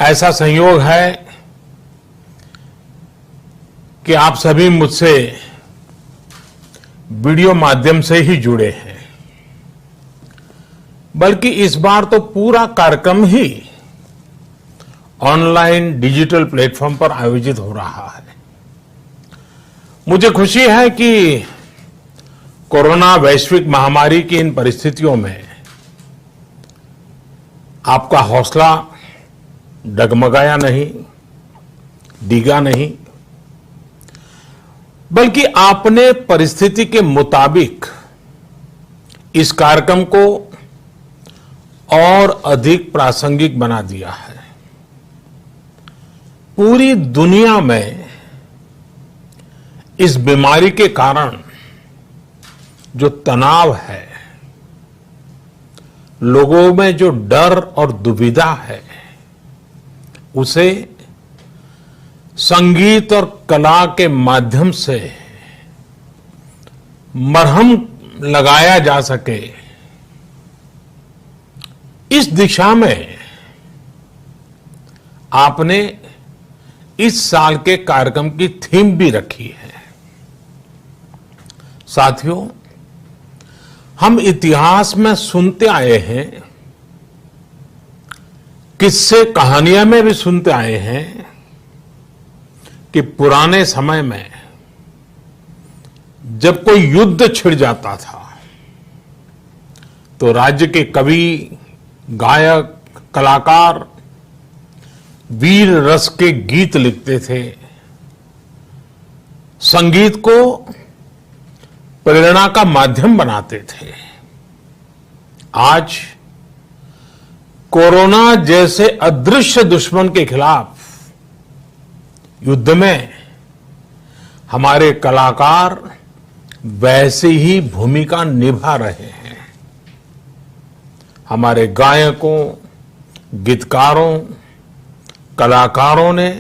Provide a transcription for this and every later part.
ऐसा संयोग है कि आप सभी मुझसे वीडियो माध्यम से ही जुड़े हैं, बल्कि इस बार तो पूरा कार्यक्रम ही ऑनलाइन डिजिटल प्लेटफॉर्म पर आयोजित हो रहा है। मुझे खुशी है कि कोरोना वैश्विक महामारी की इन परिस्थितियों में आपका हौसला डगमगाया नहीं, डिगा नहीं, बल्कि आपने परिस्थिति के मुताबिक इस कार्यक्रम को और अधिक प्रासंगिक बना दिया है। पूरी दुनिया में इस बीमारी के कारण जो तनाव है, लोगों में जो डर और दुविधा है, उसे संगीत और कला के माध्यम से मरहम लगाया जा सके, इस दिशा में आपने इस साल के कार्यक्रम की थीम भी रखी है। साथियों, हम इतिहास में सुनते आए हैं, किस्से कहानियां में भी सुनते आए हैं कि पुराने समय में जब कोई युद्ध छिड़ जाता था तो राज्य के कवि, गायक, कलाकार वीर रस के गीत लिखते थे, संगीत को प्रेरणा का माध्यम बनाते थे। आज कोरोना जैसे अदृश्य दुश्मन के खिलाफ युद्ध में हमारे कलाकार वैसे ही भूमिका निभा रहे हैं। हमारे गायकों, गीतकारों, कलाकारों ने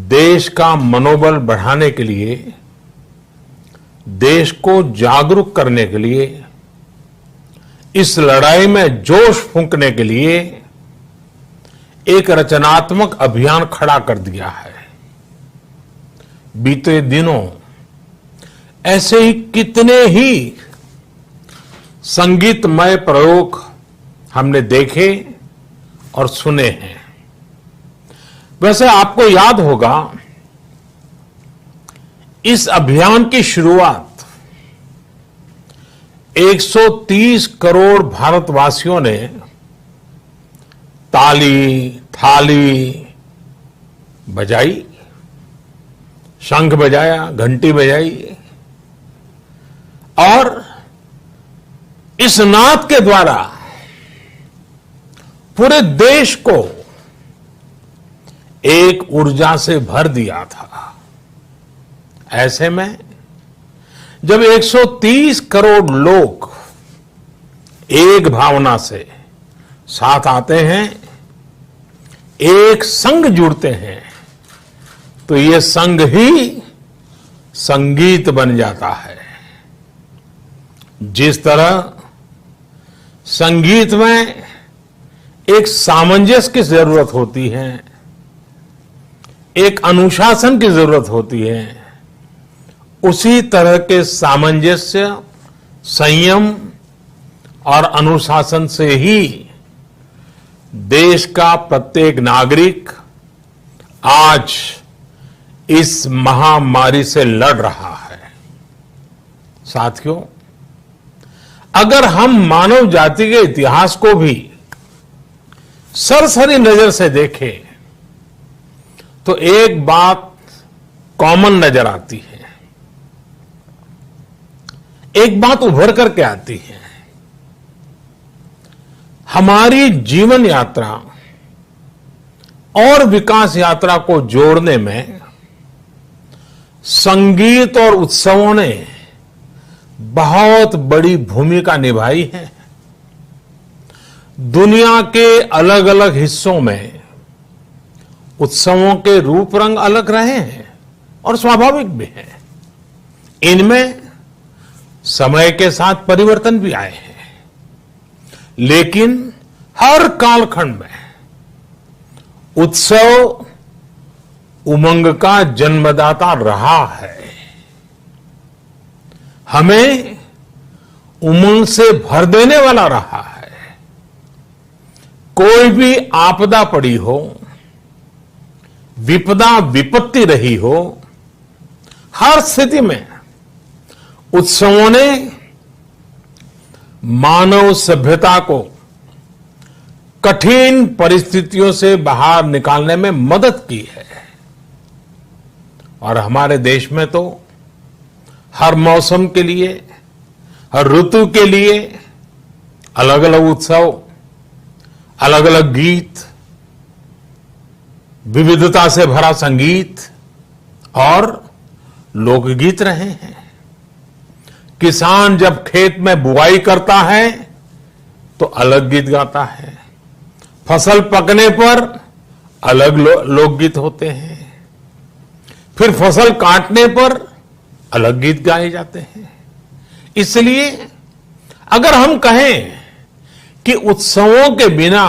देश का मनोबल बढ़ाने के लिए, देश को जागरूक करने के लिए, इस लड़ाई में जोश फूंकने के लिए एक रचनात्मक अभियान खड़ा कर दिया है। बीते दिनों ऐसे ही कितने ही संगीतमय प्रयोग हमने देखे और सुने हैं। वैसे आपको याद होगा, इस अभियान की शुरुआत 130 करोड़ भारतवासियों ने ताली, थाली बजाई, शंख बजाया, घंटी बजाई और इस नाद के द्वारा पूरे देश को एक ऊर्जा से भर दिया था। ऐसे में जब 130 करोड़ लोग एक भावना से साथ आते हैं, एक संग जुड़ते हैं, तो ये संग ही संगीत बन जाता है। जिस तरह संगीत में एक सामंजस्य की जरूरत होती है, एक अनुशासन की जरूरत होती है, उसी तरह के सामंजस्य, संयम और अनुशासन से ही देश का प्रत्येक नागरिक आज इस महामारी से लड़ रहा है। साथियों, अगर हम मानव जाति के इतिहास को भी सरसरी नजर से देखें तो एक बात कॉमन नजर आती है, एक बात उभर करके आती है। हमारी जीवन यात्रा और विकास यात्रा को जोड़ने में संगीत और उत्सवों ने बहुत बड़ी भूमिका निभाई है। दुनिया के अलग अलग हिस्सों में उत्सवों के रूप रंग अलग रहे हैं और स्वाभाविक भी है। इनमें समय के साथ परिवर्तन भी आए हैं, लेकिन हर कालखंड में उत्सव उमंग का जन्मदाता रहा है। हमें उमंग से भर देने वाला रहा है। कोई भी आपदा पड़ी हो, विपदा विपत्ति रही हो, हर स्थिति में उत्सवों ने मानव सभ्यता को कठिन परिस्थितियों से बाहर निकालने में मदद की है। और हमारे देश में तो हर मौसम के लिए, हर ऋतु के लिए अलग अलग उत्सव, अलग अलग गीत, विविधता से भरा संगीत और लोकगीत रहे हैं। किसान जब खेत में बुआई करता है तो अलग गीत गाता है, फसल पकने पर अलग लोकगीत होते हैं, फिर फसल काटने पर अलग गीत गाए जाते हैं। इसलिए अगर हम कहें कि उत्सवों के बिना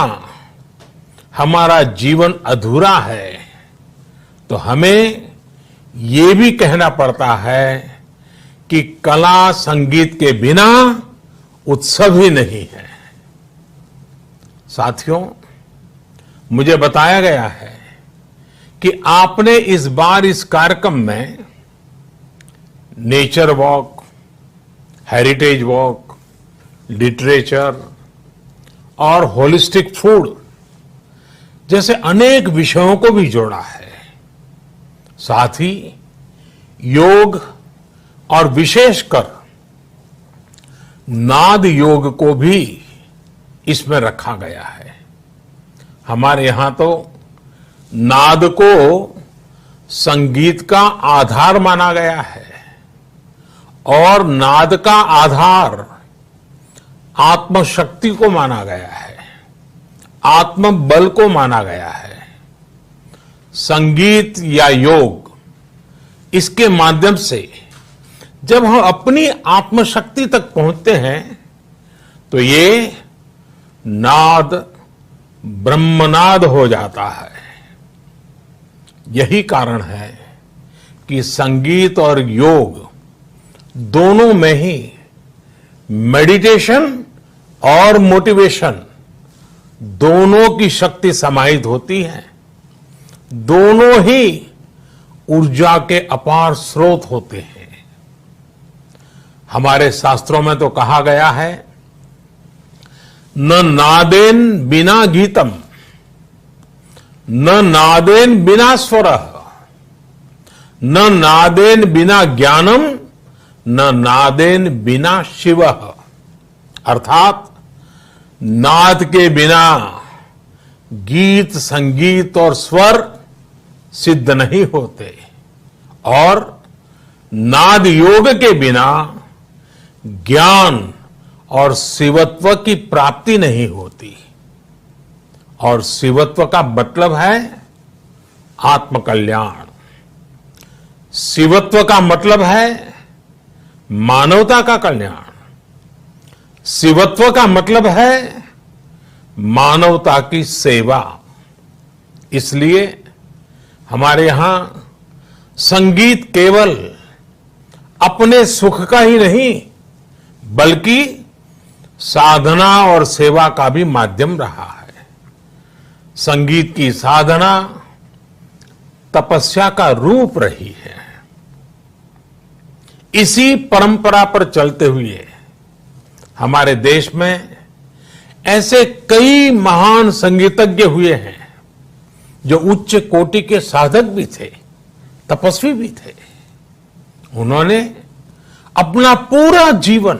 हमारा जीवन अधूरा है, तो हमें ये भी कहना पड़ता है कि कला संगीत के बिना उत्सव ही नहीं है। साथियों, मुझे बताया गया है कि आपने इस बार इस कार्यक्रम में nature walk, heritage walk, literature और होलिस्टिक फूड जैसे अनेक विषयों को भी जोड़ा है। साथ ही योग और विशेषकर नाद योग को भी इसमें रखा गया है। हमारे यहां तो नाद को संगीत का आधार माना गया है और नाद का आधार आत्मशक्ति को माना गया है, आत्मबल को माना गया है। संगीत या योग, इसके माध्यम से जब हम अपनी आत्मशक्ति तक पहुंचते हैं तो ये नाद ब्रह्मनाद हो जाता है। यही कारण है कि संगीत और योग दोनों में ही मेडिटेशन और मोटिवेशन दोनों की शक्ति समाहित होती है। दोनों ही ऊर्जा के अपार स्रोत होते हैं। हमारे शास्त्रों में तो कहा गया है, न नादेन बिना गीतम, न नादेन बिना स्वरः, न नादेन बिना ज्ञानम, न नादेन बिना शिवः। अर्थात नाद के बिना गीत, संगीत और स्वर सिद्ध नहीं होते और नाद योग के बिना ज्ञान और शिवत्व की प्राप्ति नहीं होती। और शिवत्व का मतलब है आत्मकल्याण। शिवत्व का मतलब है मानवता का कल्याण। शिवत्व का मतलब है मानवता की सेवा। इसलिए हमारे यहां संगीत केवल अपने सुख का ही नहीं बल्कि साधना और सेवा का भी माध्यम रहा है। संगीत की साधना तपस्या का रूप रही है। इसी परंपरा पर चलते हुए हमारे देश में ऐसे कई महान संगीतज्ञ हुए हैं जो उच्च कोटि के साधक भी थे, तपस्वी भी थे। उन्होंने अपना पूरा जीवन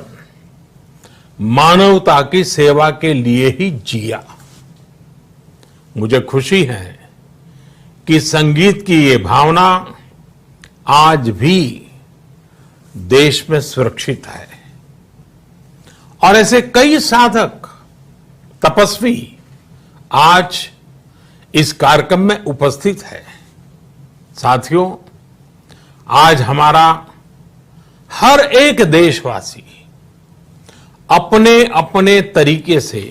मानवता की सेवा के लिए ही जिया। मुझे खुशी है कि संगीत की ये भावना आज भी देश में सुरक्षित है और ऐसे कई साधक, तपस्वी आज इस कार्यक्रम में उपस्थित है। साथियों, आज हमारा हर एक देशवासी अपने अपने तरीके से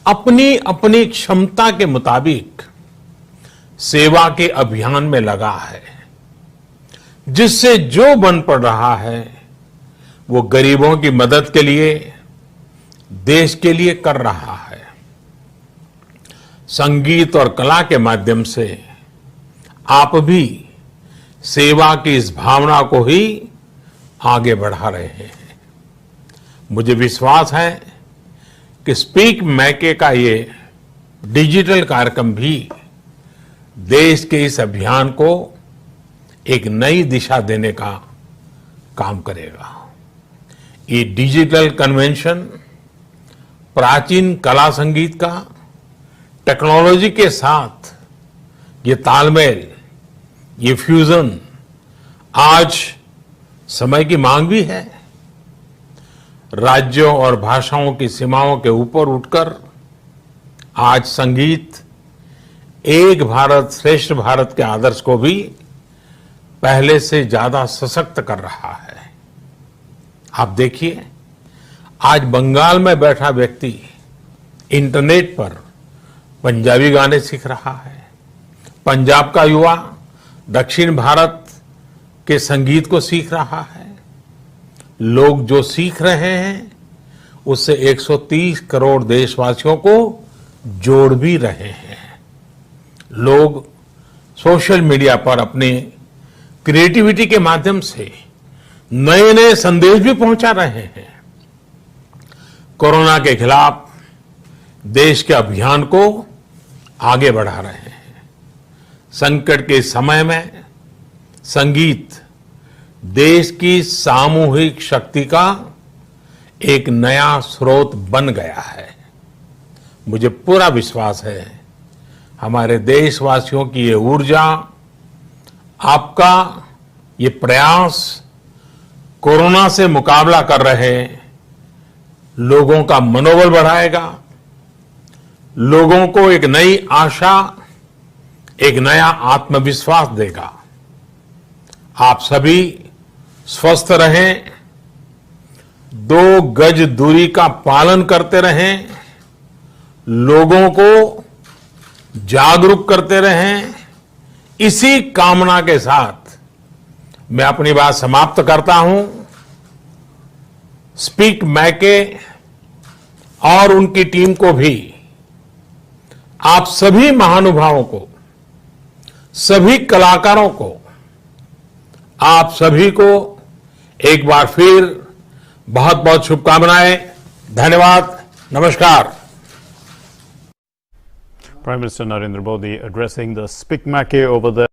अपनी अपनी क्षमता के मुताबिक सेवा के अभियान में लगा है, जिससे जो बन पड़ रहा है वो गरीबों की मदद के लिए, देश के लिए कर रहा है। संगीत और कला के माध्यम से आप भी सेवा की इस भावना को ही आगे बढ़ा रहे हैं। मुझे विश्वास है कि स्पीक मैके का ये डिजिटल कार्यक्रम भी देश के इस अभियान को एक नई दिशा देने का काम करेगा। ये डिजिटल कन्वेंशन प्राचीन कला संगीत का टेक्नोलॉजी के साथ ये तालमेल, ये फ्यूजन आज समय की मांग भी है। राज्यों और भाषाओं की सीमाओं के ऊपर उठकर आज संगीत एक भारत श्रेष्ठ भारत के आदर्श को भी पहले से ज्यादा सशक्त कर रहा है। आप देखिए, आज बंगाल में बैठा व्यक्ति इंटरनेट पर पंजाबी गाने सीख रहा है। पंजाब का युवा दक्षिण भारत के संगीत को सीख रहा है। लोग जो सीख रहे हैं उससे 130 करोड़ देशवासियों को जोड़ भी रहे हैं। लोग सोशल मीडिया पर अपने क्रिएटिविटी के माध्यम से नए नए संदेश भी पहुंचा रहे हैं। कोरोना के खिलाफ देश के अभियान को आगे बढ़ा रहे हैं। संकट के समय में संगीत देश की सामूहिक शक्ति का एक नया स्रोत बन गया है। मुझे पूरा विश्वास है हमारे देशवासियों की ये ऊर्जा, आपका ये प्रयास कोरोना से मुकाबला कर रहे लोगों का मनोबल बढ़ाएगा, लोगों को एक नई आशा, एक नया आत्मविश्वास देगा। आप सभी स्वस्थ रहें, 2 गज दूरी का पालन करते रहें, लोगों को जागरूक करते रहें। इसी कामना के साथ मैं अपनी बात समाप्त करता हूं। स्पीक मैके और उनकी टीम को भी, आप सभी महानुभावों को, सभी कलाकारों को, आप सभी को एक बार फिर बहुत बहुत शुभकामनाएं। धन्यवाद। नमस्कार। Prime Minister Narendra Modi addressing the Speak Mackey over the